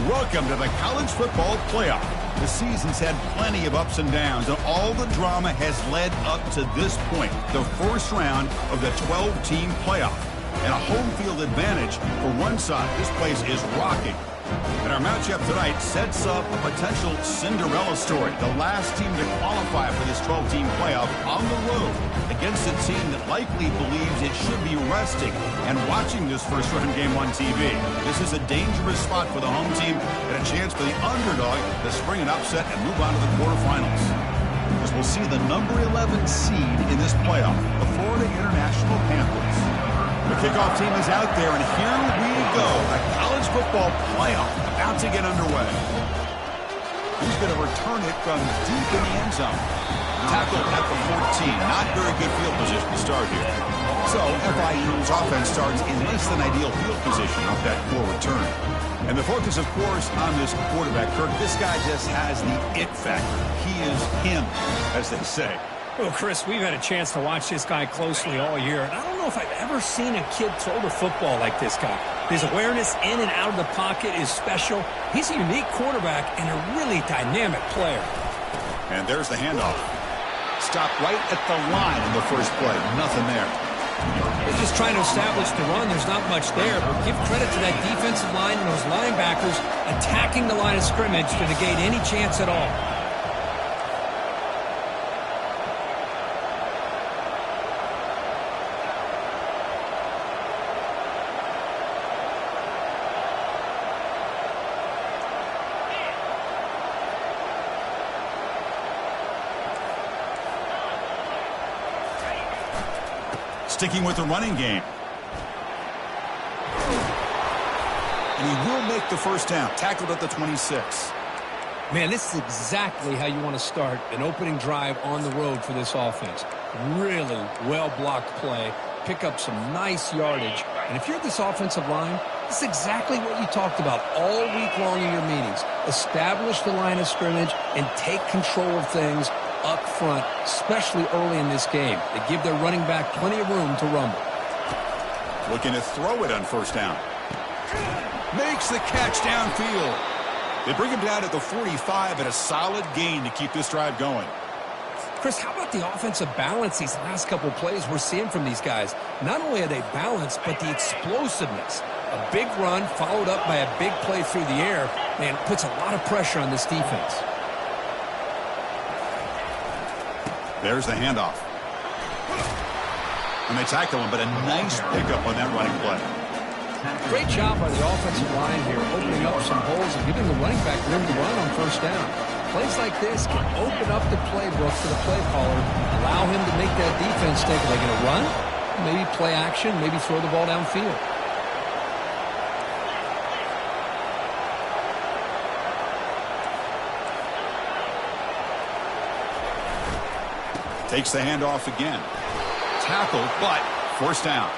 Welcome to the college football playoff. The season's had plenty of ups and downs, and all the drama has led up to this point, the first round of the 12-team playoff. And a home field advantage for one side. This place is rocking. And our matchup tonight sets up a potential Cinderella story. The last team to qualify for this 12-team playoff on the road against a team that likely believes it should be resting and watching this first-round game on TV. This is a dangerous spot for the home team and a chance for the underdog to spring an upset and move on to the quarterfinals. As we'll see the number 11 seed in this playoff, the Florida International Panthers. The kickoff team is out there, and here we go. A college football playoff about to get underway. Who's going to return it from deep in the end zone? Tackled at the 14. Not very good field position to start here. So FIU's offense starts in less than ideal field position off that core return. And the focus, of course, on this quarterback, Kirk. This guy just has the it factor. He is him, as they say. Well, Chris, we've had a chance to watch this guy closely all year, and I don't know if I've ever seen a kid throw the football like this guy. His awareness in and out of the pocket is special. He's a unique quarterback and a really dynamic player. And there's the handoff. Stopped right at the line in the first play. Nothing there. They're just trying to establish the run. There's not much there, but give credit to that defensive line and those linebackers attacking the line of scrimmage to negate any chance at all. Sticking with the running game. And he will make the first down. Tackled at the 26. Man, this is exactly how you want to start an opening drive on the road for this offense. Really well-blocked play. Pick up some nice yardage. And if you're this offensive line, this is exactly what you talked about all week long in your meetings. Establish the line of scrimmage and take control of things up front, especially early in this game. They give their running back plenty of room to rumble. Looking to throw it on first down. Makes the catch downfield. They bring him down at the 45 at a solid gain to keep this drive going. Chris, how about the offensive balance these last couple plays we're seeing from these guys? Not only are they balanced, but the explosiveness. A big run followed up by a big play through the air. Man, it puts a lot of pressure on this defense. There's the handoff. And they tackle him, but a nice pickup on that running play. Great job by the offensive line here, opening up some holes and giving the running back room to run on first down. Plays like this can open up the playbook for the play caller, allow him to make that defense think, are they going to run? Maybe play action, maybe throw the ball downfield. Takes the handoff again. Tackled, but first down.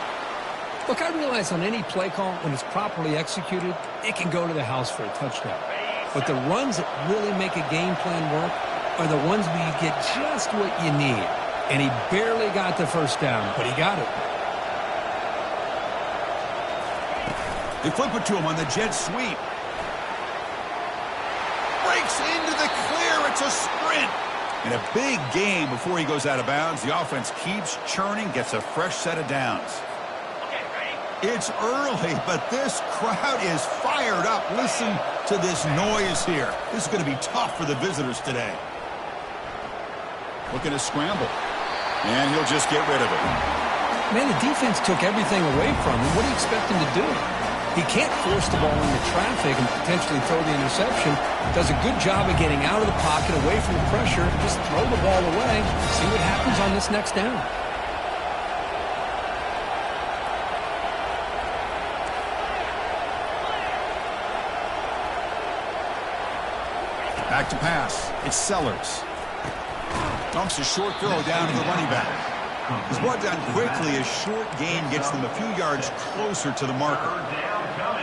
Look, I realize on any play call, when it's properly executed, it can go to the house for a touchdown. But the runs that really make a game plan work are the ones where you get just what you need. And he barely got the first down, but he got it. They flip it to him on the jet sweep. Breaks into the clear. It's a sprint. And a big game before he goes out of bounds. The offense keeps churning, gets a fresh set of downs. It's early, but this crowd is fired up. Listen to this noise here. This is going to be tough for the visitors today. Looking to scramble. And he'll just get rid of it. Man, the defense took everything away from him. What do you expect him to do? He can't force the ball into traffic and potentially throw the interception. Does a good job of getting out of the pocket, away from the pressure. Just throw the ball away. See what happens on this next down. Back to pass. It's Sellers. Dumps a short throw down to the running back. He's brought down quickly. A short gain gets them a few yards closer to the marker.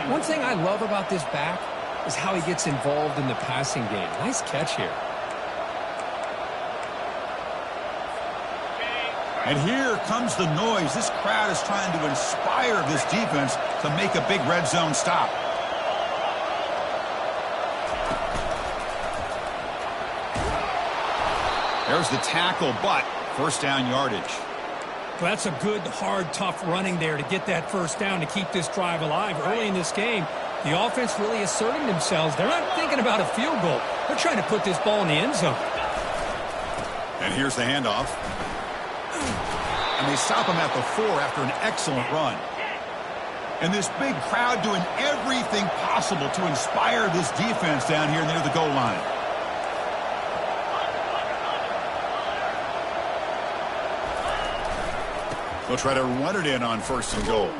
One thing I love about this back is how he gets involved in the passing game. Nice catch here. And here comes the noise. This crowd is trying to inspire this defense to make a big red zone stop. There's the tackle, but first down yardage. Well, that's a good, hard, tough running there to get that first down to keep this drive alive. Early in this game, the offense really asserting themselves. They're not thinking about a field goal. They're trying to put this ball in the end zone. And here's the handoff. And they stop him at the 4 after an excellent run. And this big crowd doing everything possible to inspire this defense down here near the goal line. They'll try to run it in on first and goal.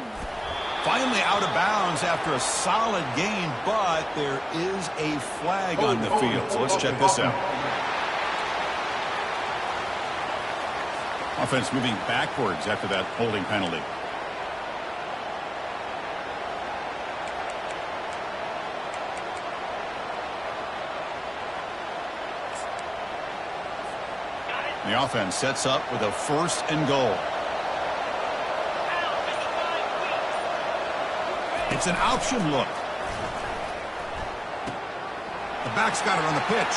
Finally out of bounds after a solid gain, but there is a flag on the field. So let's check this out. Offense moving backwards after that holding penalty. The offense sets up with a first and goal. It's an option look. The back's got it on the pitch.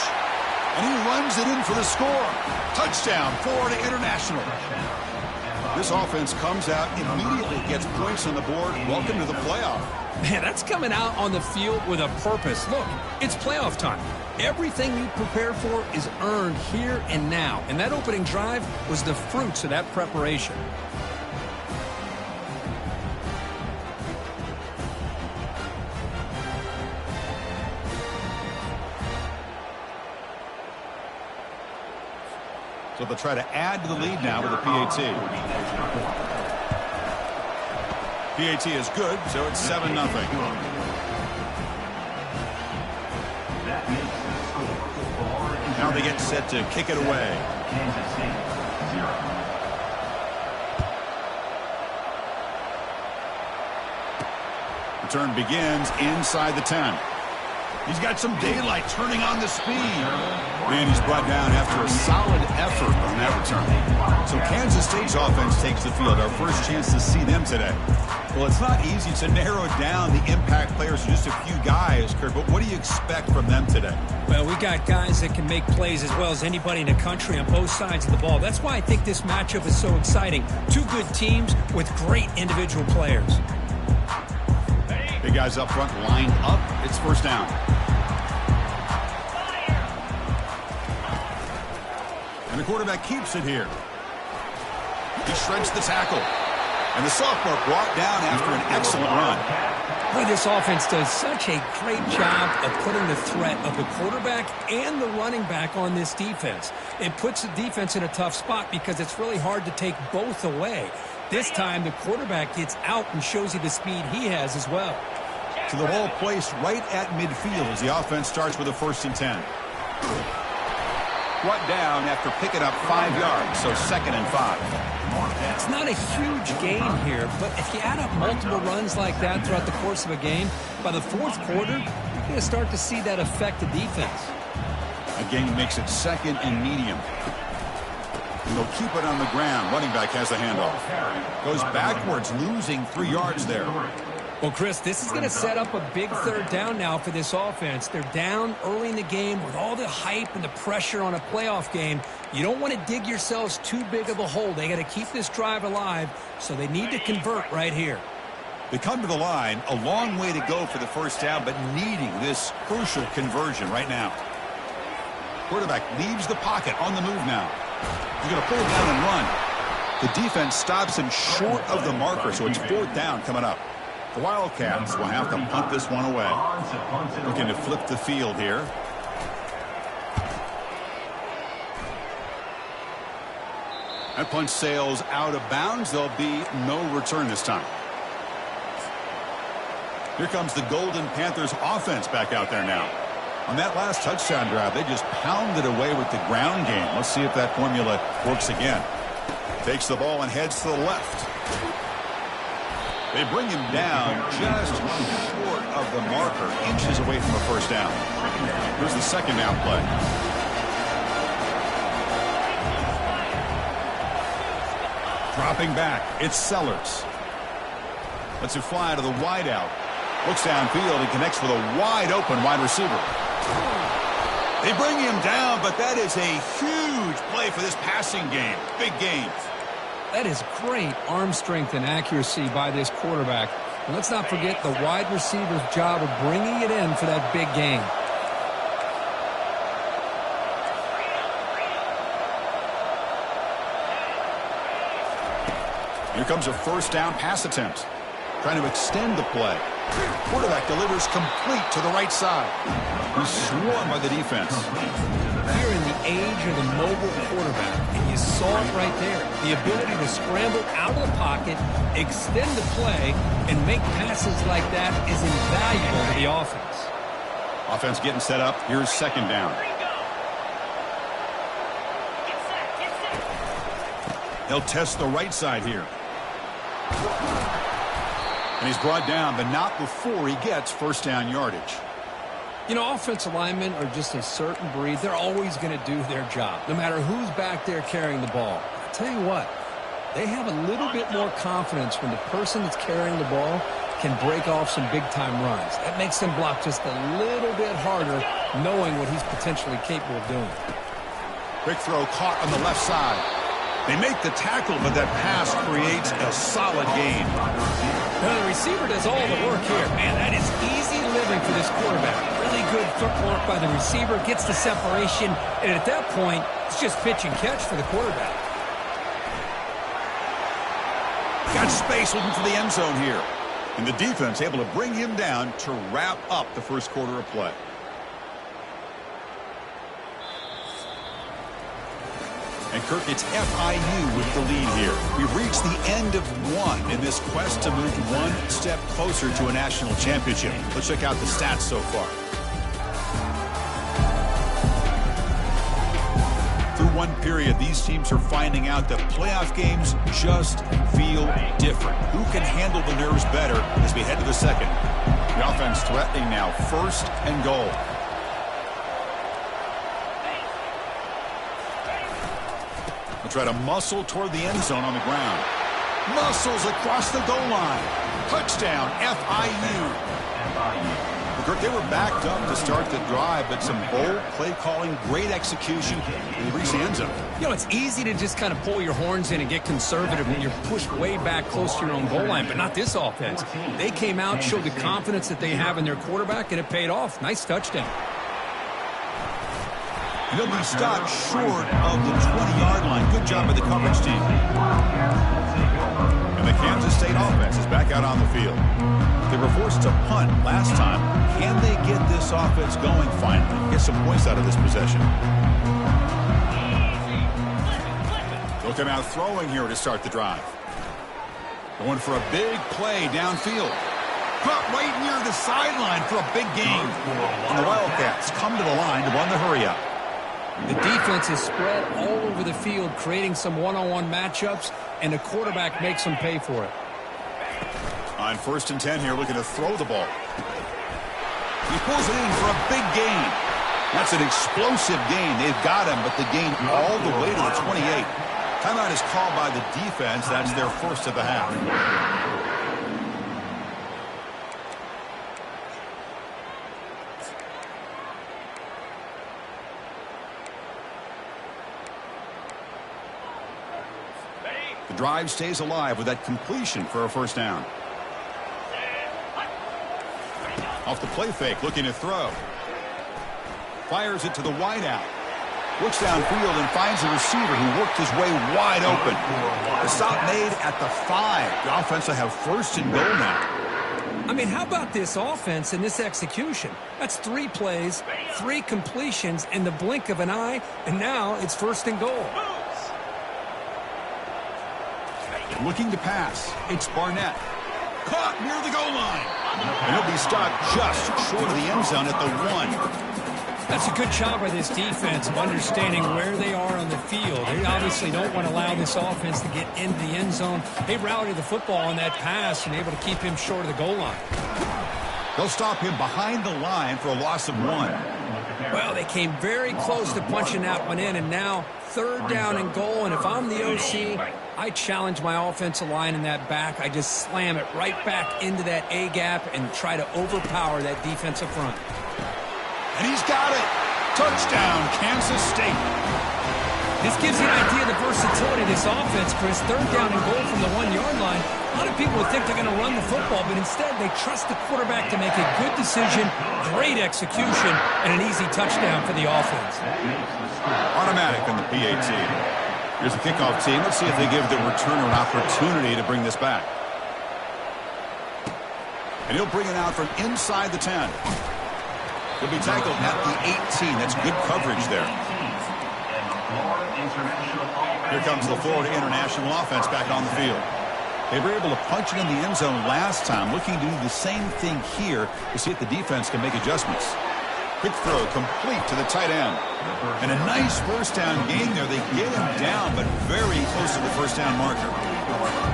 And he runs it in for the score. Touchdown, Florida International. This offense comes out, immediately gets points on the board. Welcome to the playoff. Man, that's coming out on the field with a purpose. Look, it's playoff time. Everything you prepare for is earned here and now. And that opening drive was the fruits of that preparation. So they'll try to add to the lead now with a PAT. PAT is good, so it's 7-0. Now they get set to kick it away. Return begins inside the 10. He's got some daylight turning on the speed. And he's brought down after a solid effort on that return. So Kansas State's offense takes the field. Our first chance to see them today. Well, it's not easy to narrow down the impact players to just a few guys, Kurt, but what do you expect from them today? Well, we got guys that can make plays as well as anybody in the country on both sides of the ball. That's why I think this matchup is so exciting. Two good teams with great individual players. Big guys up front lined up. It's first down. And the quarterback keeps it here. He shreds the tackle. And the sophomore brought down after an excellent run. Boy, this offense does such a great job of putting the threat of the quarterback and the running back on this defense. It puts the defense in a tough spot because it's really hard to take both away. This time, the quarterback gets out and shows you the speed he has as well. So the ball placed right at midfield as the offense starts with a 1st and 10. Brought down after picking up 5 yards, so 2nd and 5. It's not a huge gain here, but if you add up multiple runs like that throughout the course of a game, by the 4th quarter, you're going to start to see that affect the defense. A gain makes it 2nd and medium. And they'll keep it on the ground. Running back has the handoff. Goes backwards, losing 3 yards there. Well, Chris, this is going to set up a big 3rd down now for this offense. They're down early in the game with all the hype and the pressure on a playoff game. You don't want to dig yourselves too big of a hole. They got to keep this drive alive, so they need to convert right here. They come to the line, a long way to go for the 1st down, but needing this crucial conversion right now. Quarterback leaves the pocket on the move now. He's going to pull it down and run. The defense stops him short of the marker, so it's 4th down coming up. The Wildcats will have to punt this one away. Looking to flip the field here. That punt sails out of bounds. There'll be no return this time. Here comes the Golden Panthers offense back out there now. On that last touchdown drive, they just pounded away with the ground game. Let's see if that formula works again. Takes the ball and heads to the left. They bring him down just short of the marker, inches away from a 1st down. Here's the 2nd down play. Dropping back, it's Sellers. Lets it fly to the wideout. Looks downfield and connects with a wide open wide receiver. They bring him down, but that is a huge play for this passing game. Big gains. That is great arm strength and accuracy by this quarterback. And let's not forget the wide receiver's job of bringing it in for that big gain. Here comes a first down pass attempt. Trying to extend the play. Quarterback delivers complete to the right side. He's swarmed by the defense. Here in the age of the mobile quarterback, and you saw it right there, the ability to scramble out of the pocket, extend the play, and make passes like that is invaluable to the offense. Offense getting set up. Here's second down. They'll test the right side here. And he's brought down, but not before he gets first down yardage. You know, offensive linemen are just a certain breed. They're always going to do their job, no matter who's back there carrying the ball. I'll tell you what, they have a little bit more confidence when the person that's carrying the ball can break off some big-time runs. That makes them block just a little bit harder, knowing what he's potentially capable of doing. Quick throw caught on the left side. They make the tackle, but that pass creates a solid gain. Now the receiver does all the work here. Man, that is easy living for this quarterback. Really good footwork by the receiver, gets the separation, and at that point, it's just pitch and catch for the quarterback. Got space looking for the end zone here. And the defense able to bring him down to wrap up the first quarter of play. And Kirk, it's FIU with the lead here. We've reached the end of one in this quest to move one step closer to a national championship. Let's check out the stats so far. Through one period, these teams are finding out that playoff games just feel different. Who can handle the nerves better as we head to the second? The offense threatening now, first and goal. Try to muscle toward the end zone on the ground. Muscles across the goal line. Touchdown, FIU. Kirk, they were backed up to start the drive, but some bold play calling, great execution, and they reached the end zone. You know, it's easy to just kind of pull your horns in and get conservative when you're pushed way back close to your own goal line, but not this offense. They came out, showed the confidence that they have in their quarterback, and it paid off. Nice touchdown. He'll be stopped short of the 20-yard line. Good job by the coverage team. And the Kansas State offense is back out on the field. They were forced to punt last time. Can they get this offense going finally? Get some points out of this possession. They'll come out throwing here to start the drive. Going for a big play downfield. Caught right near the sideline for a big gain. And the Wildcats come to the line to run the hurry-up. The defense is spread all over the field, creating some one-on-one matchups, and the quarterback makes them pay for it. On 1st and 10 here, looking to throw the ball. He pulls it in for a big gain. That's an explosive gain. They've got him, but the gain all the way to the 28. Timeout is called by the defense. That's their first of the half. The drive stays alive with that completion for a first down. Off the play fake, looking to throw. Fires it to the wideout. Looks downfield and finds a receiver who worked his way wide open. The stop made at the 5. The offense will have first and goal now. I mean, how about this offense and this execution? That's 3 plays, 3 completions in the blink of an eye, and now it's first and goal. Looking to pass. It's Barnett. Caught near the goal line. And he'll be stopped just short of the end zone at the 1. That's a good job by this defense of understanding where they are on the field. They obviously don't want to allow this offense to get into the end zone. They routed the football on that pass and able to keep him short of the goal line. They'll stop him behind the line for a loss of 1. Well, they came very close to punching that one in, and now 3rd down and goal. And if I'm the OC, I challenge my offensive line in that back. I just slam it right back into that A-gap and try to overpower that defensive front. And he's got it. Touchdown, Kansas State. This gives you an idea of the versatility of this offense, Chris. Third down and goal from the 1-yard line. A lot of people would think they're going to run the football, but instead they trust the quarterback to make a good decision, great execution, and an easy touchdown for the offense. Automatic on the PAT. Here's the kickoff team. Let's see if they give the returner an opportunity to bring this back. And he'll bring it out from inside the 10. He'll be tackled at the 18. That's good coverage there. Here comes the Florida International offense back on the field. They were able to punch it in the end zone last time, looking to do the same thing here to see if the defense can make adjustments. Quick throw complete to the tight end. And a nice first down gain there. They get him down, but very close to the first down marker.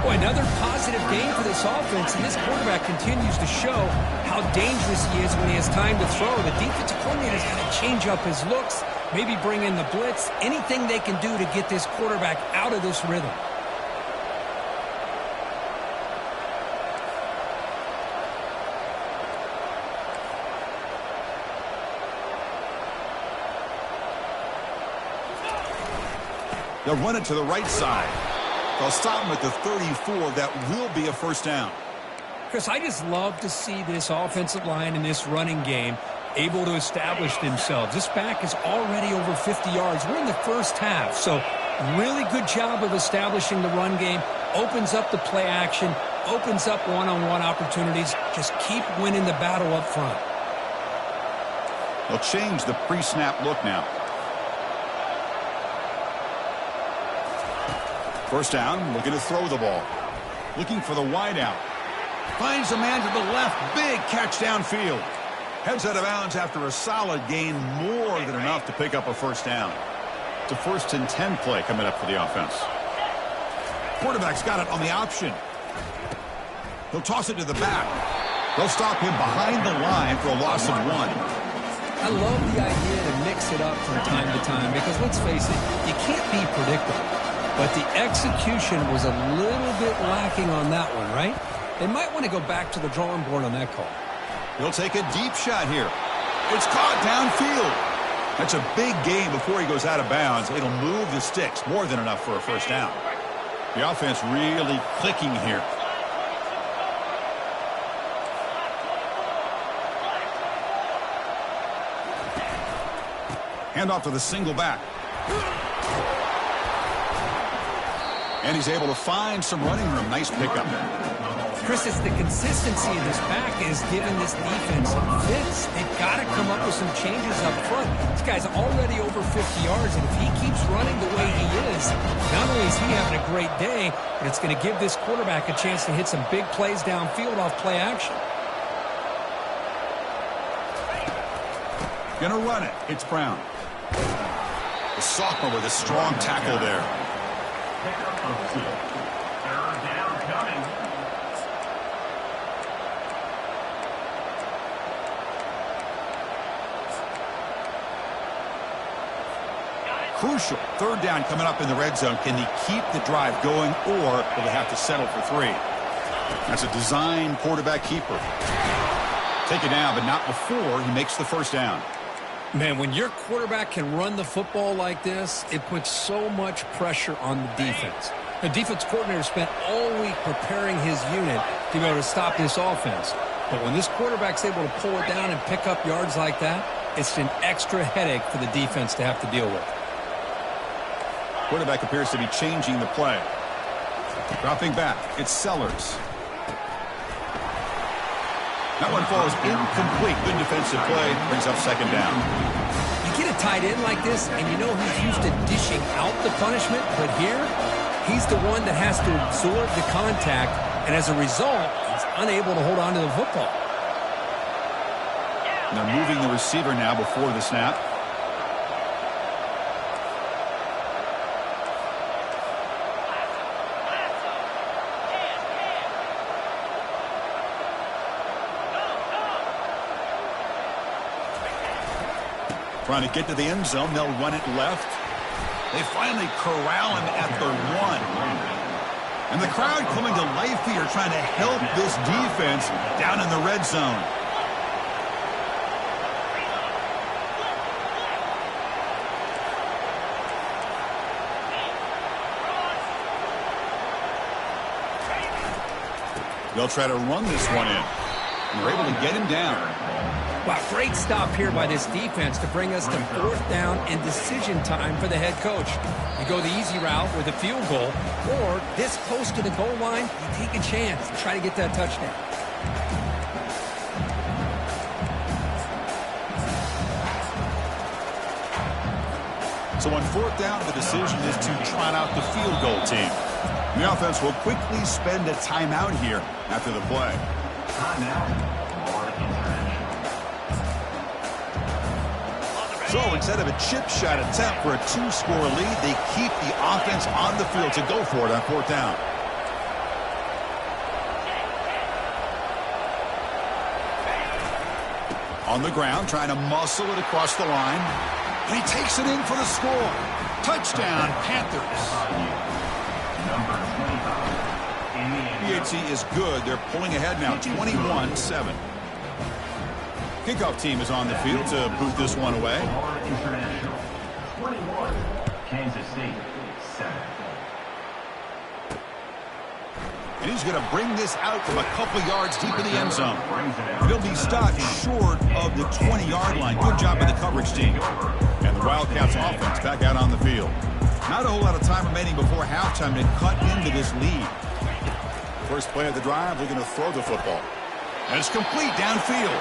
Boy, another positive game for this offense, and this quarterback continues to show how dangerous he is when he has time to throw. The defensive coordinator's got to change up his looks, maybe bring in the blitz, anything they can do to get this quarterback out of this rhythm. They'll run it to the right side. They'll stop him at the 34. That will be a first down. Chris, I just love to see this offensive line in this running game able to establish themselves. This back is already over 50 yards. We're in the first half, so really good job of establishing the run game. Opens up the play action, opens up one-on-one opportunities. Just keep winning the battle up front. They'll change the pre-snap look now. First down, looking to throw the ball. Looking for the wide out. Finds a man to the left. Big catch downfield. Heads out of bounds after a solid gain, more than enough to pick up a first down. It's a 1st and 10 play coming up for the offense. Quarterback's got it on the option. He'll toss it to the back. They'll stop him behind the line for a loss of 1. I love the idea to mix it up from time to time because, let's face it, you can't be predictable. But the execution was a little bit lacking on that one, right? They might want to go back to the drawing board on that call. He'll take a deep shot here. It's caught downfield. That's a big gain before he goes out of bounds. It'll move the sticks, more than enough for a first down. The offense really clicking here. Hand off to the single back. And he's able to find some running room. Nice pickup. Chris, it's the consistency of this back is giving this defense fits. They've got to come up with some changes up front. This guy's already over 50 yards, and if he keeps running the way he is, not only is he having a great day, but it's going to give this quarterback a chance to hit some big plays downfield off play action. Gonna run it. It's Brown. The sophomore with a strong tackle there. Crucial. 3rd down coming up in the red zone. Can he keep the drive going, or will they have to settle for 3? That's a design quarterback keeper. Take it down, but not before he makes the first down. Man, when your quarterback can run the football like this, it puts so much pressure on the defense. The defense coordinator spent all week preparing his unit to be able to stop this offense. But when this quarterback's able to pull it down and pick up yards like that, it's an extra headache for the defense to have to deal with. Quarterback appears to be changing the play. Dropping back, it's Sellers. That one falls incomplete. Good defensive play. Brings up 2nd down. You get a tight end like this, and you know he's used to dishing out the punishment, but here, he's the one that has to absorb the contact, and as a result, he's unable to hold on to the football. And they're moving the receiver now before the snap. Trying to get to the end zone. They'll run it left. They finally corral him at the 1. And the crowd coming to life here, trying to help this defense down in the red zone. They'll try to run this one in. And they're able to get him down. Wow, great stop here by this defense to bring us to 4th down and decision time for the head coach. You go the easy route with a field goal, or this close to the goal line, you take a chance to try to get that touchdown. So on 4th down, the decision is to trot out the field goal team. The offense will quickly spend a timeout here after the play. So instead of a chip shot attempt for a 2-score lead, they keep the offense on the field to go for it on 4th down. On the ground, trying to muscle it across the line. And he takes it in for the score. Touchdown, Panthers. PHC is good. They're pulling ahead now, 21-7. Kickoff team is on the field to boot this one away. Kansas State, 7. And he's going to bring this out from a couple yards deep in the end zone. He'll be stopped short of the 20-yard line. Good job by the coverage team. And the Wildcats offense back out on the field. Not a whole lot of time remaining before halftime to cut into this lead. First play of the drive, looking to throw the football. And it's complete downfield.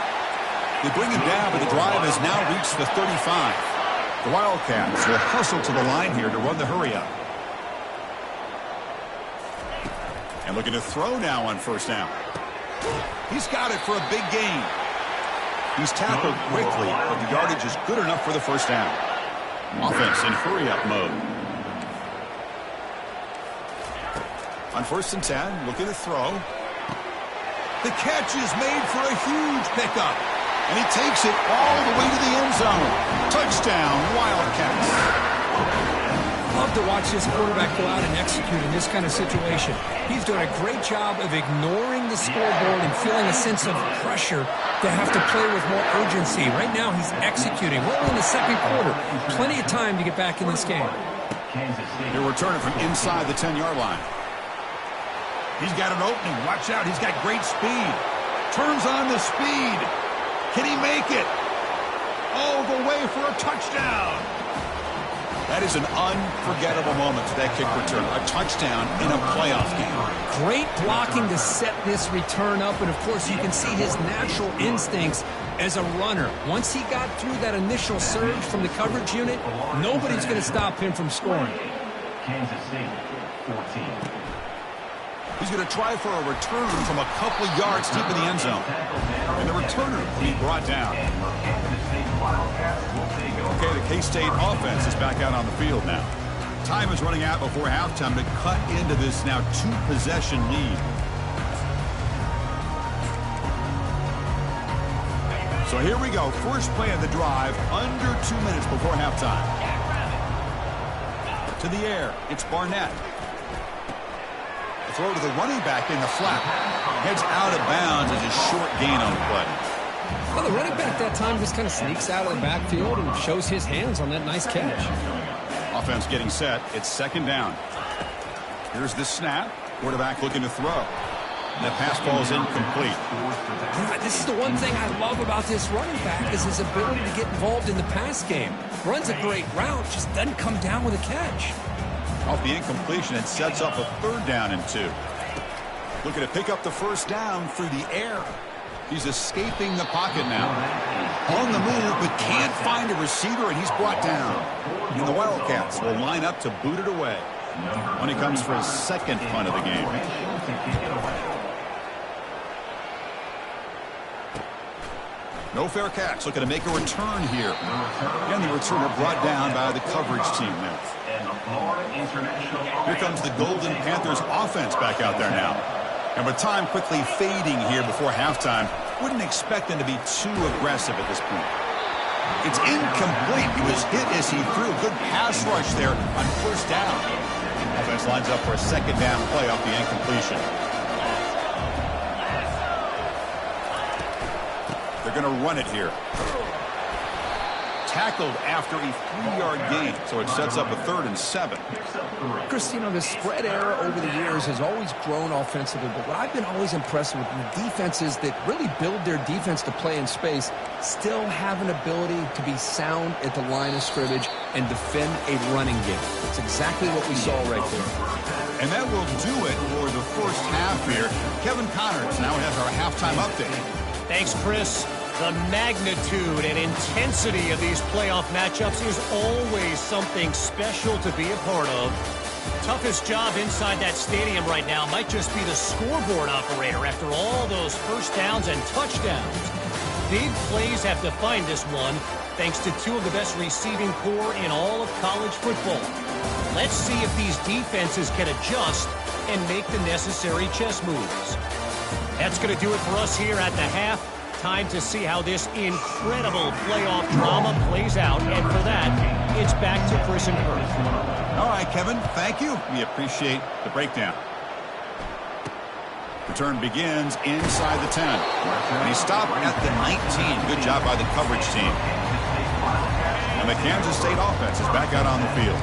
They bring him down, but the drive has now reached the 35. The Wildcats will hustle to the line here to run the hurry-up. And looking to throw now on 1st down. He's got it for a big gain. He's tackled quickly, but the yardage is good enough for the 1st down. Offense in hurry-up mode. On 1st and 10, looking to throw. The catch is made for a huge pickup. And he takes it all the way to the end zone. Touchdown, Wildcats. Love to watch this quarterback go out and execute in this kind of situation. He's doing a great job of ignoring the scoreboard and feeling a sense of pressure to have to play with more urgency. Right now, he's executing. We're in the 2nd quarter. Plenty of time to get back in this game. They're returning from inside the 10-yard line. He's got an opening. Watch out. He's got great speed. Turns on the speed. Can he make it? All the way for a touchdown. That is an unforgettable moment for that kick return. A touchdown in a playoff game. Great blocking to set this return up. And, of course, you can see his natural instincts as a runner. Once he got through that initial surge from the coverage unit, nobody's going to stop him from scoring. Kansas State, 14. He's going to try for a return from a couple yards deep in the end zone. And the returner will be brought down. Okay, the K-State offense is back out on the field now. Time is running out before halftime to cut into this now 2-possession lead. So here we go. First play of the drive, under 2 minutes before halftime. To the air, it's Barnett. Throw to the running back in the flat. Heads out of bounds as a short gain on the play. Well, the running back that time just kind of sneaks out of the backfield and shows his hands on that nice catch. Offense getting set. It's 2nd down. Here's the snap. Quarterback looking to throw. And the pass ball is incomplete. Yeah, this is the one thing I love about this running back is his ability to get involved in the pass game. Runs a great route, just doesn't come down with a catch. Off the incompletion, it sets up a 3rd down and 2. Looking to pick up the 1st down through the air. He's escaping the pocket now. On the move, but can't find a receiver, and he's brought down. And the Wildcats will line up to boot it away when he comes for his 2nd punt of the game. No fair catch. Looking to make a return here. And the returner brought down by the coverage team there. Here comes the Golden Panthers offense back out there now. And with time quickly fading here before halftime, wouldn't expect them to be too aggressive at this point. It's incomplete. He was hit as he threw. Good pass rush there on 1st down. Offense lines up for a 2nd down play off the incompletion. They're going to run it here. tackled after a 3-yard gain, so it sets up a 3rd and 7. Chris, you know, the spread era over the years has always grown offensively, but what I've been always impressed with the defenses that really build their defense to play in space still have an ability to be sound at the line of scrimmage and defend a running game. It's exactly what we saw right there. And that will do it for the first half here. Kevin Connors now has our halftime update. Thanks, Chris. The magnitude and intensity of these playoff matchups is always something special to be a part of. Toughest job inside that stadium right now might just be the scoreboard operator after all those first downs and touchdowns. Big plays have defined this one, thanks to two of the best receiving corps in all of college football. Let's see if these defenses can adjust and make the necessary chess moves. That's going to do it for us here at the half. Time to see how this incredible playoff drama plays out. And for that, it's back to Chris and Kurt. All right, Kevin, thank you. We appreciate the breakdown. Return begins inside the 10. And he stopped at the 19. Good job by the coverage team. And the Kansas State offense is back out on the field.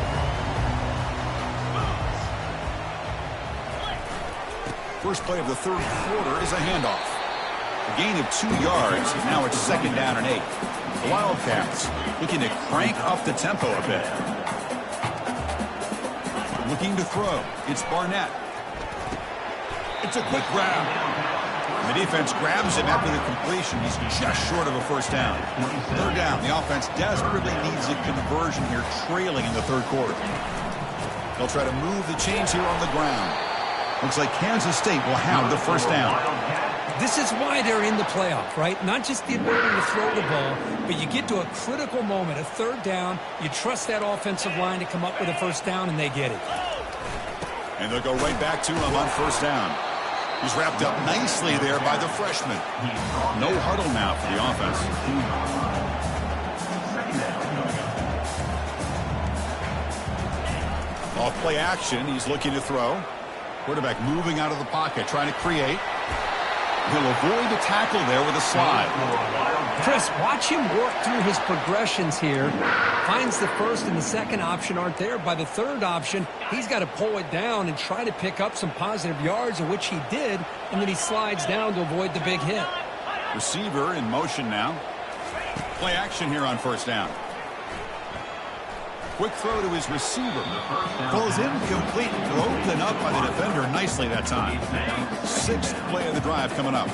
First play of the third quarter is a handoff. A gain of 2 yards. Now it's 2nd down and 8. The Wildcats looking to crank up the tempo a bit. Looking to throw. It's Barnett. It's a quick grab. The defense grabs him after the completion. He's just short of a first down. 3rd down. The offense desperately needs a conversion here, trailing in the third quarter. They'll try to move the chains here on the ground. Looks like Kansas State will have the first down. This is why they're in the playoff, right? Not just the ability to throw the ball, but you get to a critical moment, a 3rd down. You trust that offensive line to come up with a first down, and they get it. And they'll go right back to him on first down. He's wrapped up nicely there by the freshman. No huddle now for the offense. Off play action, he's looking to throw. Quarterback moving out of the pocket, trying to create. He'll avoid the tackle there with a slide. Chris, watch him work through his progressions here. Finds the first and the second option aren't there. By the third option, he's got to pull it down and try to pick up some positive yards, of which he did, and then he slides down to avoid the big hit. Receiver in motion now. Play action here on first down. Quick throw to his receiver. Falls incomplete. Broken up by the defender nicely that time. 6th play of the drive coming up.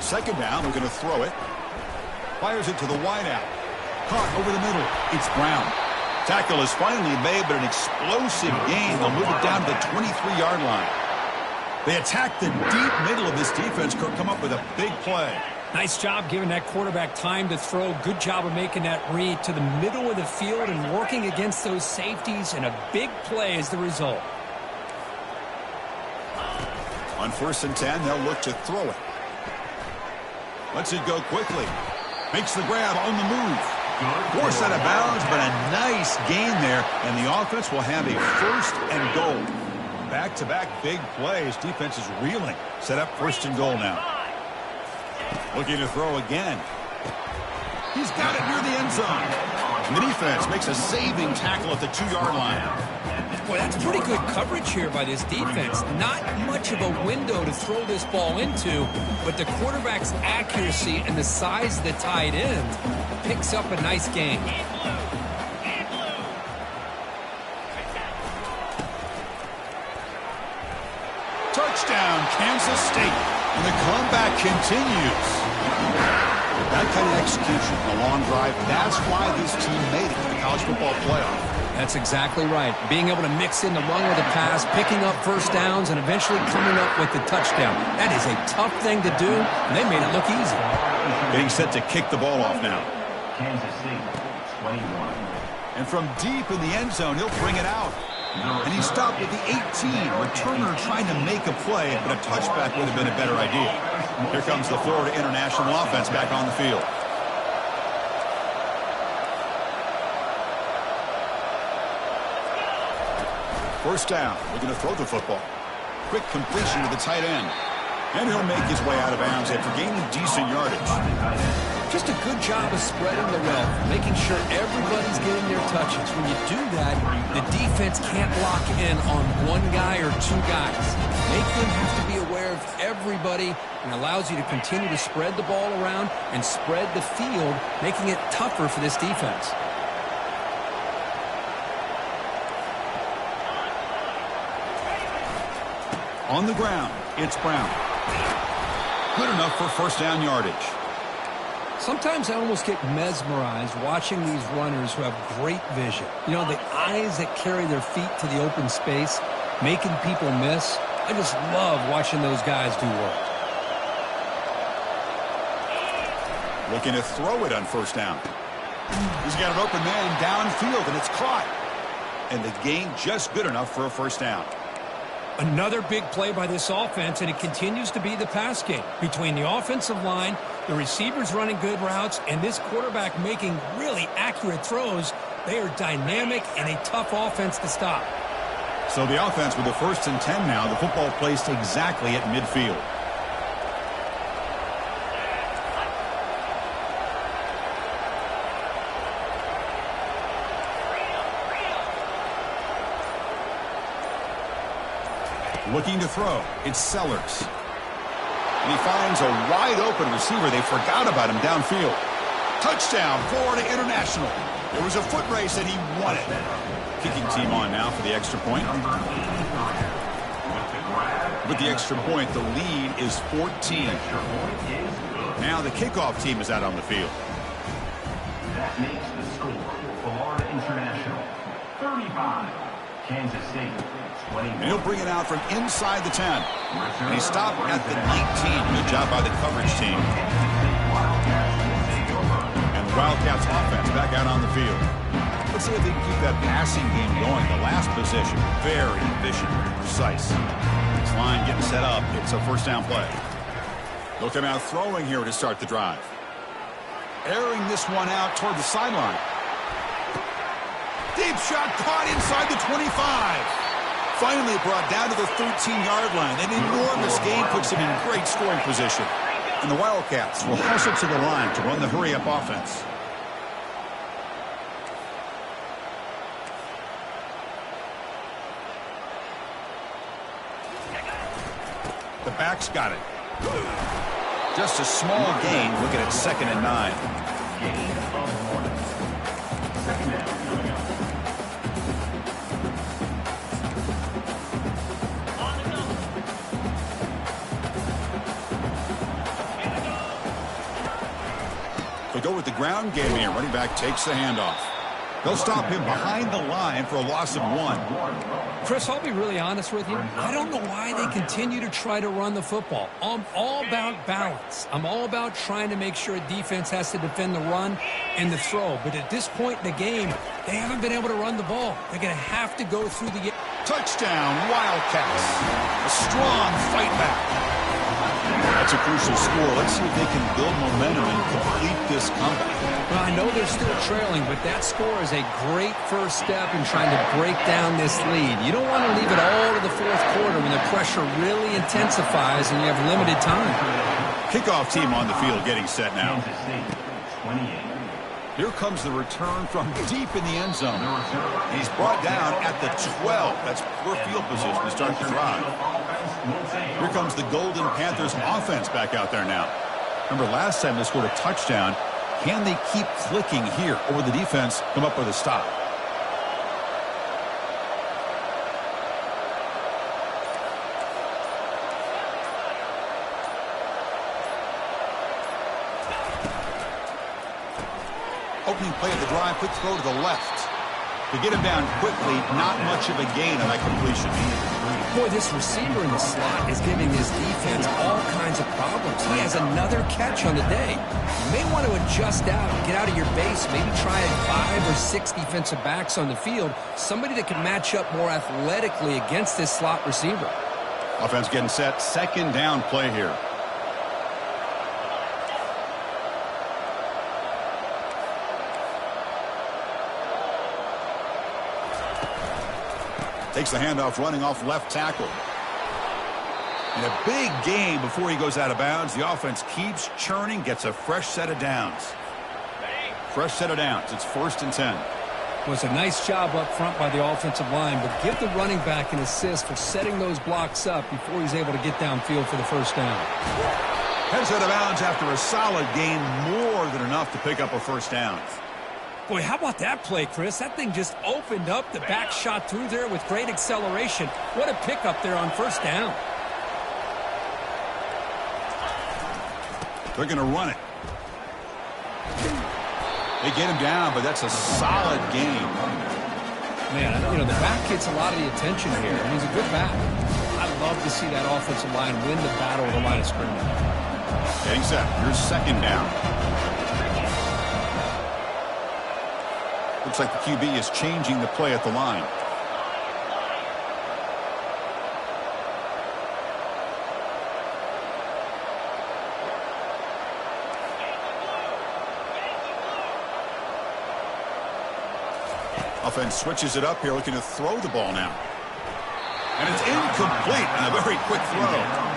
2nd down. We're going to throw it. Fires it to the wideout. Caught over the middle. It's Brown. Tackle is finally made, but an explosive gain. They'll move it down to the 23-yard line. They attack the deep middle of this defense. Come up with a big play. Nice job giving that quarterback time to throw. Good job of making that read to the middle of the field and working against those safeties, and a big play is the result. On 1st and 10, they'll look to throw it. Lets it go quickly. Makes the grab on the move. Forced out of bounds, but a nice gain there, and the offense will have a 1st and goal. Back-to-back big plays. Defense is reeling. Set up 1st and goal now. Looking to throw again. He's got it near the end zone. And the defense makes a saving tackle at the 2-yard line. Boy, that's pretty good coverage here by this defense. Not much of a window to throw this ball into, but the quarterback's accuracy and the size of the tight end picks up a nice gain. Touchdown, Kansas State. And the comeback continues. That kind of execution, a long drive, that's why this team made it to the college football playoff. That's exactly right. Being able to mix in the run with the pass, picking up first downs, and eventually coming up with the touchdown. That is a tough thing to do, and they made it look easy. Getting set to kick the ball off now. Kansas State, 21. And from deep in the end zone, he'll bring it out. And he stopped at the 18. Returner trying to make a play, but a touchback would have been a better idea. Here comes the Florida International offense back on the field. First down. We're going to throw the football. Quick completion to the tight end. And he'll make his way out of bounds after gaining decent yardage. Just a good job of spreading the wealth, making sure everybody's getting their touches. When you do that, the defense can't lock in on one guy or two guys. Make them have to be aware of everybody and allows you to continue to spread the ball around and spread the field, making it tougher for this defense. On the ground, it's Brown. Good enough for first down yardage. Sometimes I almost get mesmerized watching these runners who have great vision. You know, the eyes that carry their feet to the open space, making people miss. I just love watching those guys do work. Looking to throw it on first down. He's got an open man downfield, and it's caught. And the gain just good enough for a first down. Another big play by this offense, and it continues to be the pass game. Between the offensive line, the receivers running good routes, and this quarterback making really accurate throws, they are dynamic and a tough offense to stop. So the offense with the 1st and 10 now, the football placed exactly at midfield. Looking to throw, it's Sellers. And he finds a wide-open receiver. They forgot about him downfield. Touchdown, Florida International. It was a foot race, and he won it. Kicking team on now for the extra point. With the extra point, the lead is 14. Now the kickoff team is out on the field. That makes the score Florida International 35, Kansas State 21. And he'll bring it out from inside the 10. And he stopped at the 19. Good job by the coverage team. And the Wildcats offense back out on the field. Let's see if they can keep that passing game going. The last possession, very efficient, precise. This line getting set up. It's a first down play. They'll come out throwing here to start the drive. Airing this one out toward the sideline. Deep shot caught inside the 25. Finally brought down to the 13-yard line. An enormous gain puts him in great scoring position. And the Wildcats will hustle to the line to run the hurry-up offense. The back's got it. Just a small gain. Looking at 2nd and 9. Gain of 1. Second down. They go with the ground game here. Running back takes the handoff. They'll stop him behind the line for a loss of 1. Chris, I'll be really honest with you. I don't know why they continue to try to run the football. I'm all about balance. I'm all about trying to make sure a defense has to defend the run and the throw. But at this point in the game, they haven't been able to run the ball. They're going to have to go through the... Touchdown, Wildcats. A strong fight back. That's a crucial score. Let's see if they can build momentum and complete this comeback. Well, I know they're still trailing, but that score is a great first step in trying to break down this lead. You don't want to leave it all to the fourth quarter when the pressure really intensifies and you have limited time. Kickoff team on the field getting set now. Kansas State 28. Here comes the return from deep in the end zone. He's brought down at the 12. That's poor field position to start the drive. Here comes the Golden Panthers offense back out there now. Remember last time they scored a touchdown. Can they keep clicking here, or will the defense come up with a stop? Opening play of the drive, quick throw to the left. To get him down quickly, not much of a gain on that completion. Boy, this receiver in the slot is giving this defense all kinds of problems. He has another catch on the day. You may want to adjust out, get out of your base, maybe try 5 or 6 defensive backs on the field, somebody that can match up more athletically against this slot receiver. Offense getting set, 2nd down play here. Takes the handoff, running off left tackle. And a big game before he goes out of bounds. The offense keeps churning, gets a fresh set of downs. Fresh set of downs. It's 1st and 10. It was a nice job up front by the offensive line, but give the running back an assist for setting those blocks up before he's able to get downfield for the first down. Heads out of bounds after a solid gain, more than enough to pick up a first down. Boy, how about that play, Chris? That thing just opened up. The back shot through there with great acceleration. What a pickup there on first down. They're going to run it. They get him down, but that's a solid game. Man, you know, the back gets a lot of the attention here, and he's a good back. I love to see that offensive line win the battle of the line of scrimmage. Getting set. Here's 2nd down. Looks like the QB is changing the play at the line. Offense switches it up here, looking to throw the ball now. And it's incomplete and a very quick throw.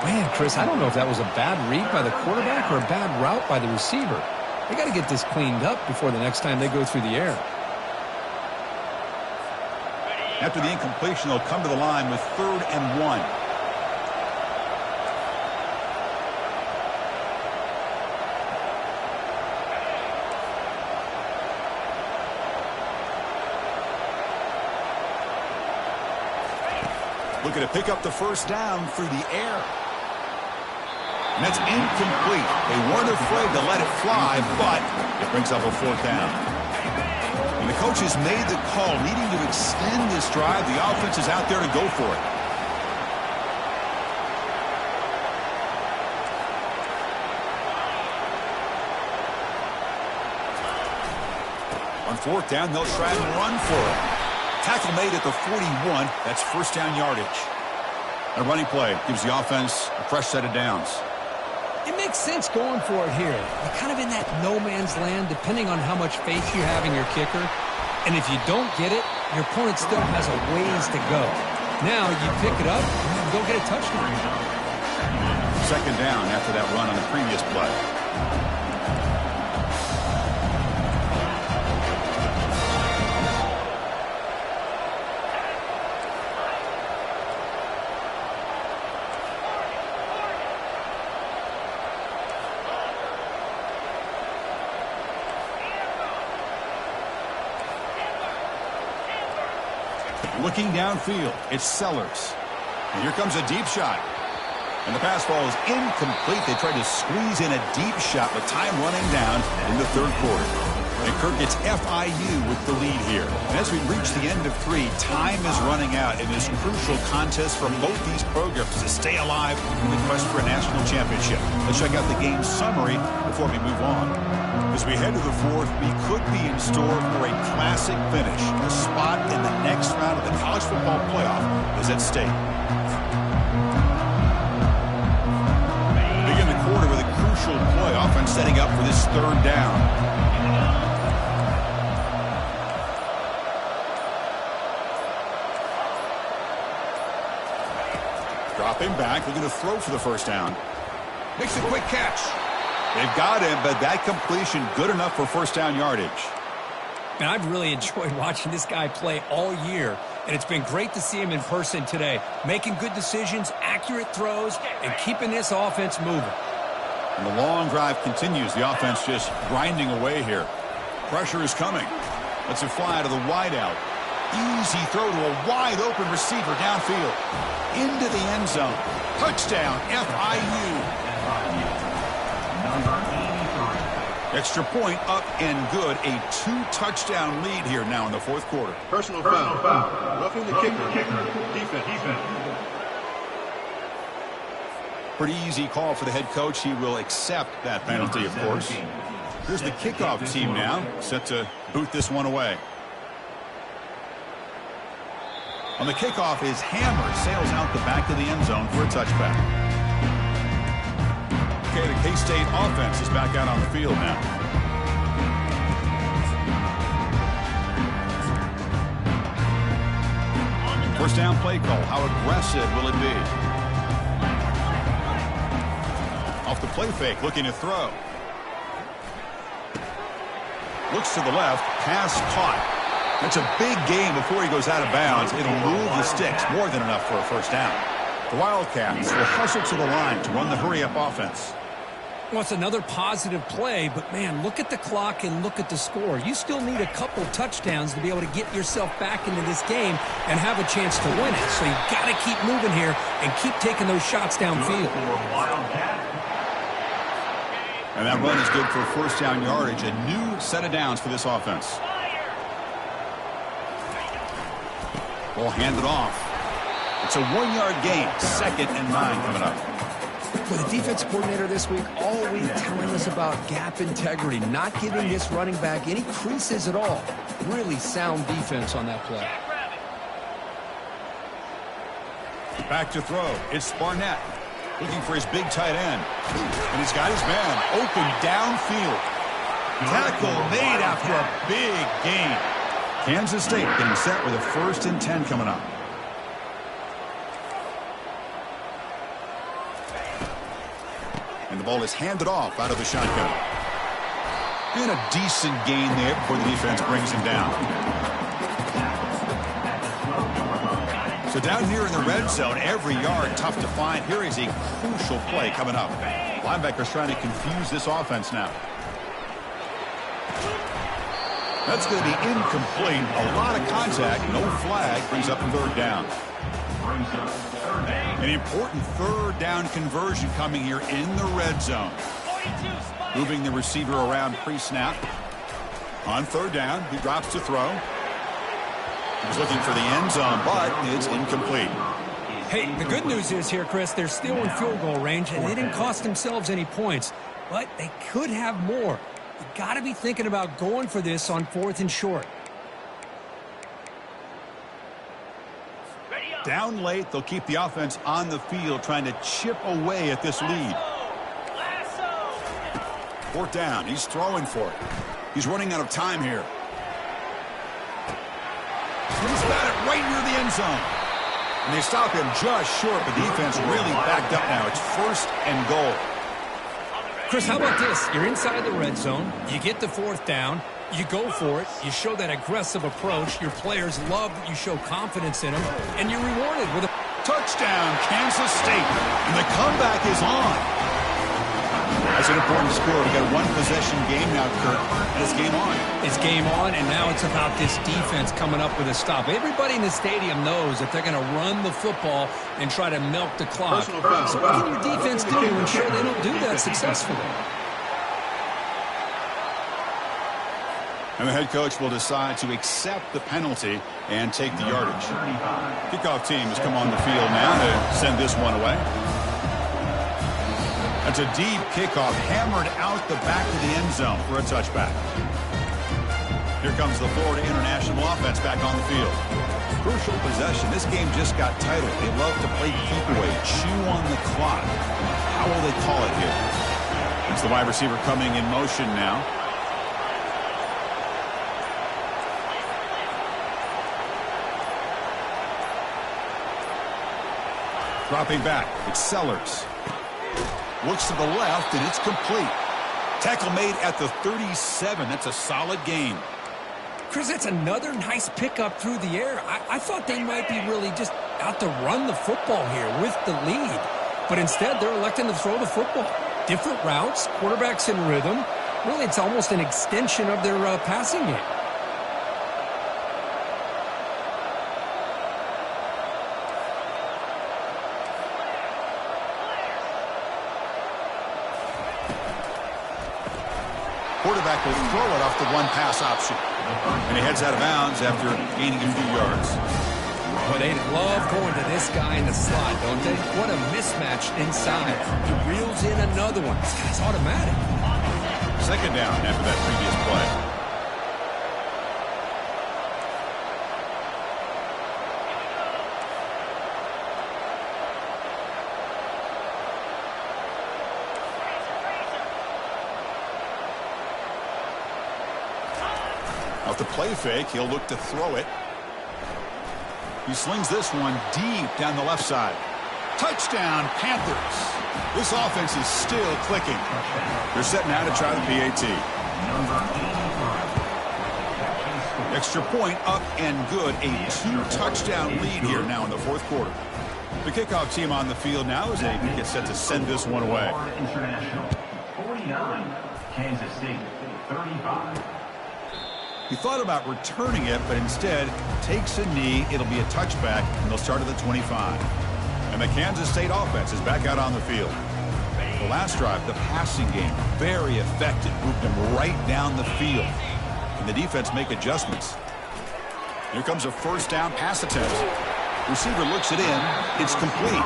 Man, Chris, I don't know if that was a bad read by the quarterback or a bad route by the receiver. They got to get this cleaned up before the next time they go through the air. After the incompletion, they'll come to the line with 3rd and 1. Looking to pick up the first down through the air. And that's incomplete. They weren't afraid to let it fly, but it brings up a 4th down. And the coaches made the call, needing to extend this drive. The offense is out there to go for it. On 4th down, they'll try and run for it. Tackle made at the 41. That's first down yardage. A running play gives the offense a fresh set of downs. It makes sense going for it here. You're kind of in that no man's land, depending on how much faith you have in your kicker. And if you don't get it, your opponent still has a ways to go. Now you pick it up and go get a touchdown. 2nd down after that run on the previous play. Looking downfield, it's Sellers. And here comes a deep shot. And the pass ball is incomplete. They tried to squeeze in a deep shot with time running down in the 3rd quarter. And Kirk gets FIU with the lead here. And as we reach the end of 3, time is running out in this crucial contest for both these programs to stay alive in the quest for a national championship. Let's check out the game summary before we move on. As we head to the 4th, we could be in store for a classic finish. A spot in the next round of the college football playoff is at stake. Begin the quarter with a crucial play, offense setting up for this 3rd down. Dropping back, looking to throw for the first down. Makes a quick catch. They've got him, but that completion good enough for first down yardage. And I've really enjoyed watching this guy play all year, and it's been great to see him in person today, making good decisions, accurate throws, and keeping this offense moving. And the long drive continues. The offense just grinding away here. Pressure is coming. Lets it fly to the wideout. Easy throw to a wide-open receiver downfield. Into the end zone. Touchdown, FIU. Extra point up and good. A 2-touchdown lead here now in the 4th quarter. Personal foul. Roughing the kicker. Defense. Pretty easy call for the head coach. He will accept that penalty, of course. Here's the kickoff team now, set to boot this one away. On the kickoff, his hammer sails out the back of the end zone for a touchback. Okay, the K-State offense is back out on the field now. First down play call. How aggressive will it be? play fake, looking to throw. Looks to the left, pass caught. That's a big gain before he goes out of bounds. It'll move the sticks, more than enough for a first down. The Wildcats will hustle to the line to run the hurry-up offense. Well, it's another positive play, but, man, look at the clock and look at the score. You still need a couple touchdowns to be able to get yourself back into this game and have a chance to win it. So you've got to keep moving here and keep taking those shots downfield. And that run is good for first down yardage. A new set of downs for this offense. Ball handed off. It's a 1-yard gain. 2nd and 9 coming up. Well, the defense coordinator this week all week telling us about gap integrity, not giving this running back any creases at all. Really sound defense on that play. Back to throw. It's Barnett looking for his big tight end. And he's got his man open downfield. Tackle made after a big gain. Kansas State getting set with a 1st and 10 coming up. And the ball is handed off out of the shotgun. And a decent gain there before the defense brings him down. So down here in the red zone, every yard tough to find. Here is a crucial play coming up. Linebackers trying to confuse this offense now. That's going to be incomplete. A lot of contact, no flag, brings up 3rd down. An important 3rd down conversion coming here in the red zone. Moving the receiver around pre-snap. On 3rd down, he drops to throw. He was looking for the end zone, but it's incomplete. Hey, the good news is here, Chris, they're still in field goal range, and they didn't cost themselves any points, but they could have more. You got to be thinking about going for this on 4th and short. Down late, they'll keep the offense on the field, trying to chip away at this lead. 4th down, he's throwing for it. He's running out of time here. He's got it right near the end zone. And they stop him just short, but the defense really backed up now. It's 1st and goal. Chris, how about this? You're inside the red zone. You get the 4th down. You go for it. You show that aggressive approach. Your players love that you show confidence in them. And you're rewarded with a touchdown, Kansas State. And the comeback is on. That's an important score. We've got a 1-possession game now, Kurt. And it's game on. It's game on, and now it's about this defense coming up with a stop. Everybody in the stadium knows that they're going to run the football and try to milk the clock. So what can your defense do to ensure they don't do that successfully? And the head coach will decide to accept the penalty and take the yardage. Kickoff team has come on the field now to send this one away. That's a deep kickoff, hammered out the back of the end zone for a touchback. Here comes the Florida International offense back on the field. Crucial possession. This game just got tighter. They love to play keep away, chew on the clock. How will they call it here? It's the wide receiver coming in motion now. Dropping back, it's Sellers. Looks to the left, and it's complete. Tackle made at the 37. That's a solid gain. Chris, that's another nice pickup through the air. I thought they might be really just out to run the football here with the lead. But instead, they're electing to throw the football. Different routes, quarterbacks in rhythm. Really, it's almost an extension of their passing game. Quarterback will throw it off the one-pass option. And he heads out of bounds after gaining a few yards. Well, they love going to this guy in the slot, don't they? What a mismatch inside. He reels in another one. This guy's automatic. 2nd down after that previous play. Off the play fake, he'll look to throw it. He slings this one deep down the left side. Touchdown, Panthers. This offense is still clicking. They're set now to try the PAT. Extra point up and good. A 2-touchdown lead here now in the fourth quarter. The kickoff team on the field now as they get set to send this one away. International 49, Kansas State 35. He thought about returning it, but instead takes a knee. It'll be a touchback, and they'll start at the 25. And the Kansas State offense is back out on the field. The last drive, the passing game, very effective. Moved them right down the field. And the defense make adjustments. Here comes a first down pass attempt. Receiver looks it in. It's complete.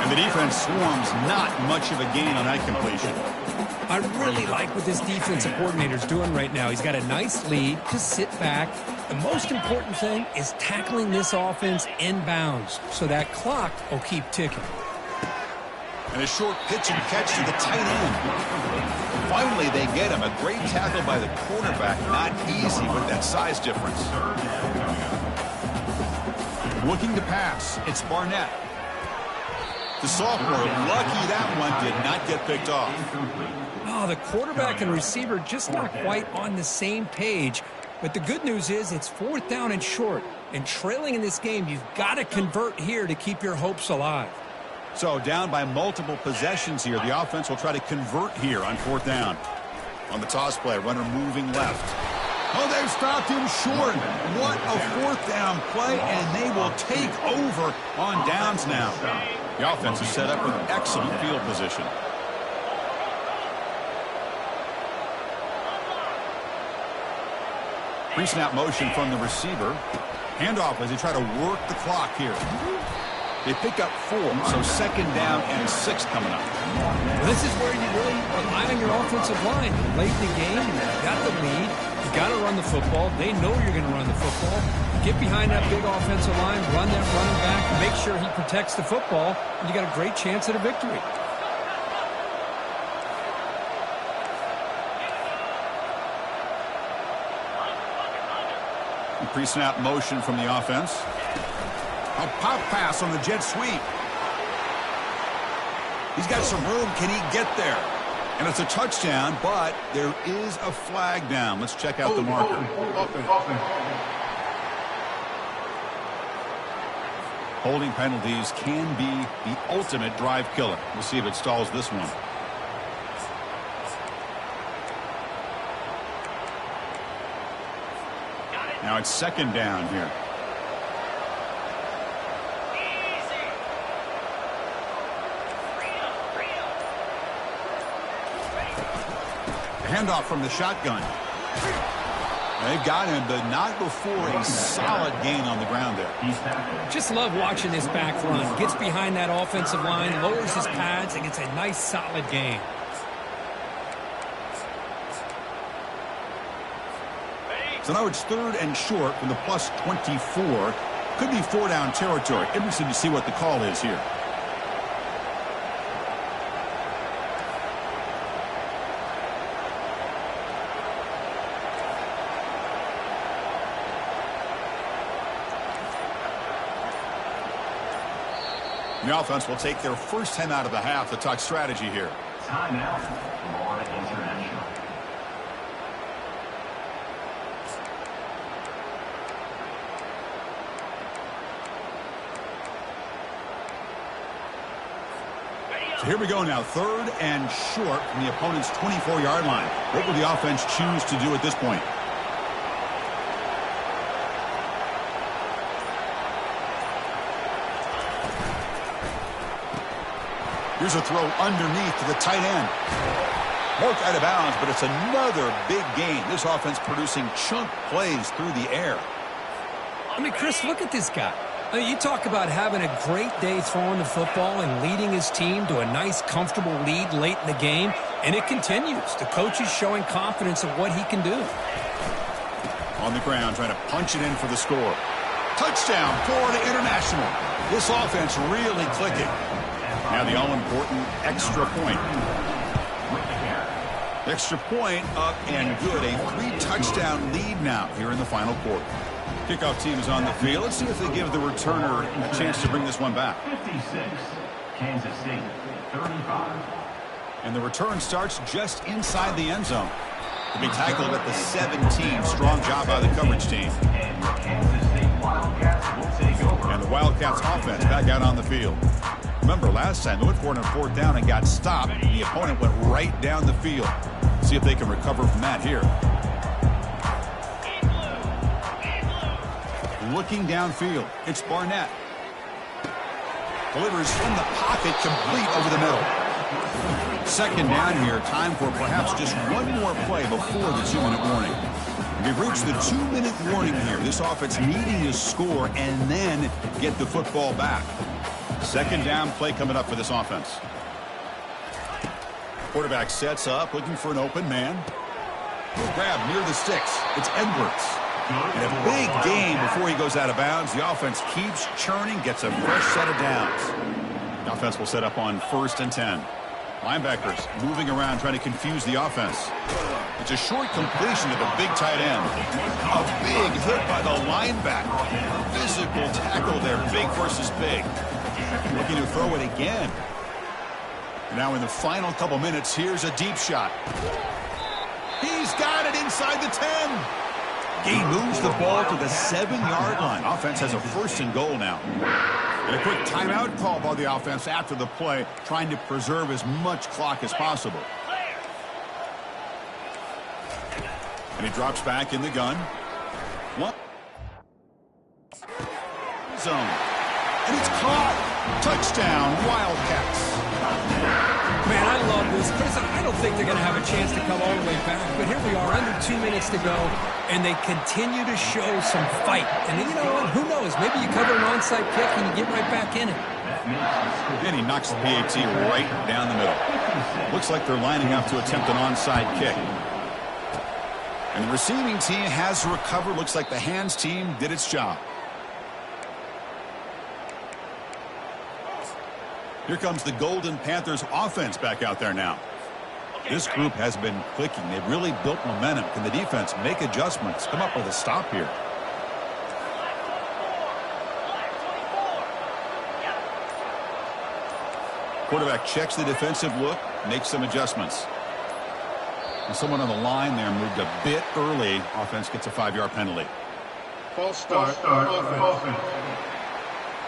And the defense swarms. Not much of a gain on that completion. I really like what this defensive coordinator's doing right now. He's got a nice lead to sit back. The most important thing is tackling this offense inbounds so that clock will keep ticking. And a short pitch and catch to the tight end. Finally, they get him. A great tackle by the quarterback. Not easy with that size difference. Looking to pass. It's Barnett. The sophomore, lucky that one did not get picked off. Oh, the quarterback and receiver just not quite on the same page. But the good news is it's 4th down and short. And trailing in this game, you've got to convert here to keep your hopes alive. So down by multiple possessions here. The offense will try to convert here on 4th down. On the toss play, runner moving left. Oh, they've stopped him short. What a 4th down play, and they will take over on downs now. The offense is set up with excellent field position. Pre-snap motion from the receiver. Handoff as they try to work the clock here. They pick up 4, so 2nd down and 6 coming up. Well, this is where you really rely on your offensive line. Late in the game, you've got the lead. You've got to run the football. They know you're going to run the football. Get behind that big offensive line, run that running back, make sure he protects the football, and you got a great chance at a victory. Pre-snap motion from the offense. A pop pass on the jet sweep. He's got some room. Can he get there? And it's a touchdown, but there is a flag down. Let's check out the marker. Holding penalties can be the ultimate drive killer. We'll see if it stalls this one. Now it's 2nd down here. Handoff from the shotgun. They've got him, but not before a solid gain on the ground there. Just love watching this back run. Gets behind that offensive line, lowers his pads, and gets a nice solid gain. So now it's 3rd and short from the plus 24. Could be 4-down territory. Interesting to see what the call is here. The offense will take their first 10 out of the half to talk strategy here. Timeout, Florida International. So here we go now, 3rd and short from the opponent's 24-yard line. What will the offense choose to do at this point? Here's a throw underneath to the tight end. Marked out of bounds, but it's another big gain. This offense producing chunk plays through the air. I mean, Chris, look at this guy. I mean, you talk about having a great day throwing the football and leading his team to a nice, comfortable lead late in the game, and it continues. The coach is showing confidence of what he can do. On the ground, trying to punch it in for the score. Touchdown, Florida International. This offense really clicking. Now the all-important extra point. Extra point up and good. A 3-touchdown lead now here in the final quarter. Kickoff team is on the field. Let's see if they give the returner a chance to bring this one back. 56, Kansas State 35. And the return starts just inside the end zone. To be tackled at the 17. Strong job by the coverage team. And the Kansas State Wildcats will take over. And the Wildcats offense back out on the field. Remember, last time they went for it on 4th down and got stopped. The opponent went right down the field. See if they can recover from that here. Looking downfield, it's Barnett. Delivers from the pocket, complete over the middle. 2nd down here, time for perhaps just one more play before the 2-minute warning. We've reached the 2-minute warning here. This offense needing to score and then get the football back. 2nd down play coming up for this offense. Quarterback sets up, looking for an open man. Grab near the sticks. It's Edwards. And a big gain before he goes out of bounds. The offense keeps churning, gets a fresh set of downs. The offense will set up on 1st and 10. Linebackers moving around, trying to confuse the offense. It's a short completion to the big tight end. A big hit by the linebacker. Physical tackle there, big versus big. Looking to throw it again. Now in the final couple minutes, here's a deep shot. He's got it inside the 10. He moves the ball to the 7-yard line. Offense has a 1st and goal now. And a quick timeout call by the offense after the play, trying to preserve as much clock as possible. And he drops back in the gun. One. Zone. And it's caught. Touchdown, Wildcats. Man, I love this. Chris, I don't think they're going to have a chance to come all the way back, but here we are, under 2 minutes to go, and they continue to show some fight. And you know what? Who knows? Maybe you cover an onside kick and you get right back in it. And he knocks the PAT right down the middle. Looks like they're lining up to attempt an onside kick. And the receiving team has recovered. Looks like the hands team did its job. Here comes the Golden Panthers offense back out there now. This group has been clicking. They've really built momentum. Can the defense make adjustments? Come up with a stop here. Quarterback checks the defensive look, makes some adjustments. And someone on the line there moved a bit early. Offense gets a 5-yard penalty. False start. Offense.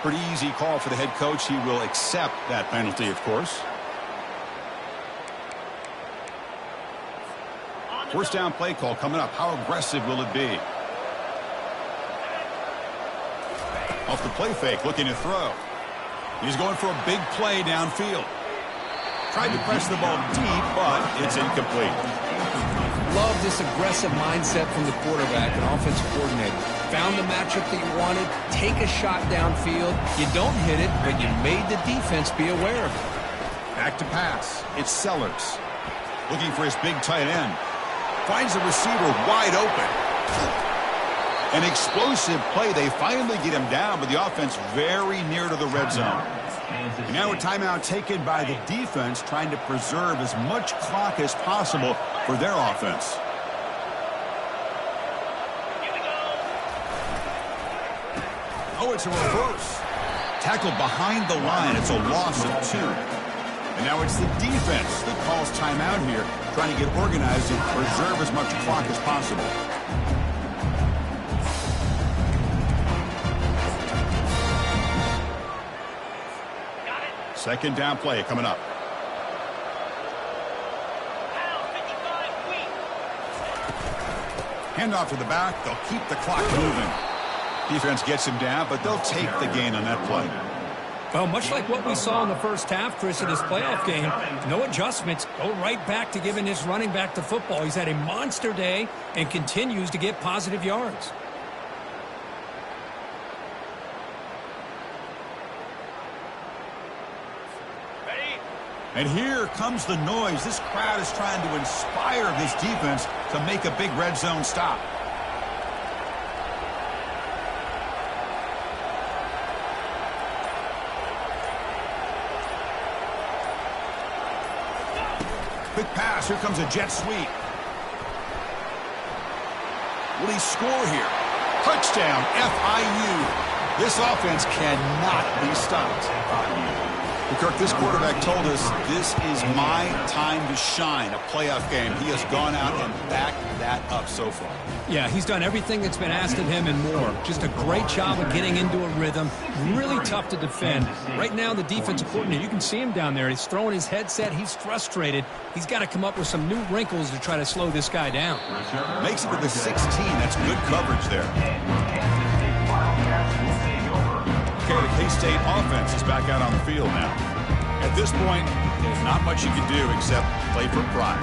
Pretty easy call for the head coach. He will accept that penalty, of course. 1st down play call coming up. How aggressive will it be? Off the play fake, looking to throw. He's going for a big play downfield. Tried to press the ball deep, but it's incomplete. Love this aggressive mindset from the quarterback and offensive coordinator. Found the matchup that you wanted, take a shot downfield. You don't hit it, but you made the defense be aware of it. Back to pass. It's Sellers. Looking for his big tight end. Finds the receiver wide open. An explosive play. They finally get him down, but the offense very near to the red zone. And now a timeout taken by the defense, trying to preserve as much clock as possible for their offense. Oh, it's a reverse. Tackled behind the line. It's a loss of 2. And now it's the defense that calls timeout here, trying to get organized and preserve as much clock as possible. Second down play coming up. Handoff to the back. They'll keep the clock moving. Defense gets him down, but they'll take the gain on that play. Well, much like what we saw in the first half, Chris, in this playoff game, no adjustments. Go right back to giving his running back the football. He's had a monster day and continues to get positive yards. And here comes the noise. This crowd is trying to inspire this defense to make a big red zone stop. Quick pass. Here comes a jet sweep. Will he score here? Touchdown, FIU. This offense cannot be stopped. Well, Kirk, this quarterback told us this is my time to shine, a playoff game. He has gone out and backed that up so far. Yeah, he's done everything that's been asked of him and more. Just a great job of getting into a rhythm. Really tough to defend. Right now, the defensive coordinator, you can see him down there. He's throwing his headset. He's frustrated. He's got to come up with some new wrinkles to try to slow this guy down. Makes it to the 16. That's good coverage there. Okay, the K-State offense is back out on the field now. At this point, there's not much you can do except play for pride.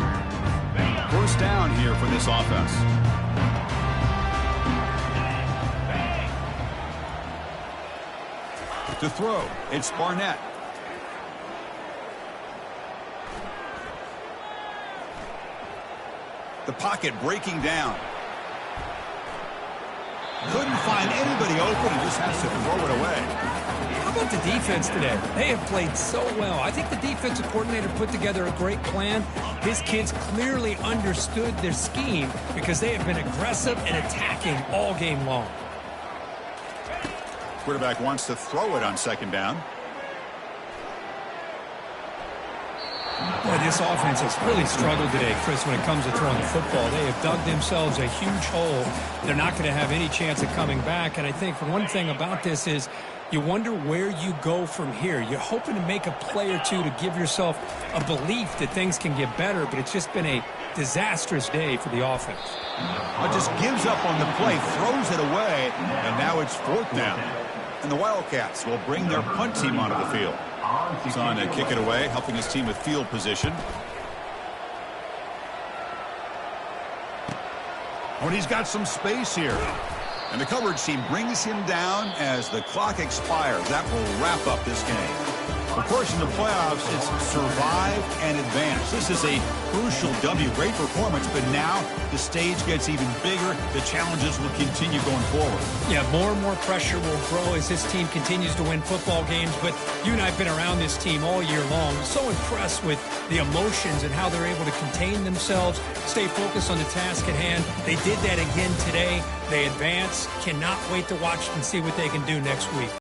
First down here for this offense. To throw, it's Barnett. The pocket breaking down. Couldn't find anybody open and just has to throw it away. How about the defense today? They have played so well. I think the defensive coordinator put together a great plan. His kids clearly understood their scheme because they have been aggressive and attacking all game long. Quarterback wants to throw it on second down. Boy, this offense has really struggled today, Chris, when it comes to throwing the football. They have dug themselves a huge hole. They're not going to have any chance of coming back. And I think one thing about this is you wonder where you go from here. You're hoping to make a play or two to give yourself a belief that things can get better, but it's just been a disastrous day for the offense. Well, just gives up on the play, throws it away, and now it's fourth down. And the Wildcats will bring their punt team onto the field. He's on to kick it away, helping his team with field position. Oh, and he's got some space here. And the coverage team brings him down as the clock expires. That will wrap up this game. Of course, in the playoffs, it's survive and advance. This is a crucial W. Great performance, but now the stage gets even bigger. The challenges will continue going forward. Yeah, more and more pressure will grow as this team continues to win football games. But you and I have been around this team all year long. I'm so impressed with the emotions and how they're able to contain themselves, stay focused on the task at hand. They did that again today. They advance. Cannot wait to watch and see what they can do next week.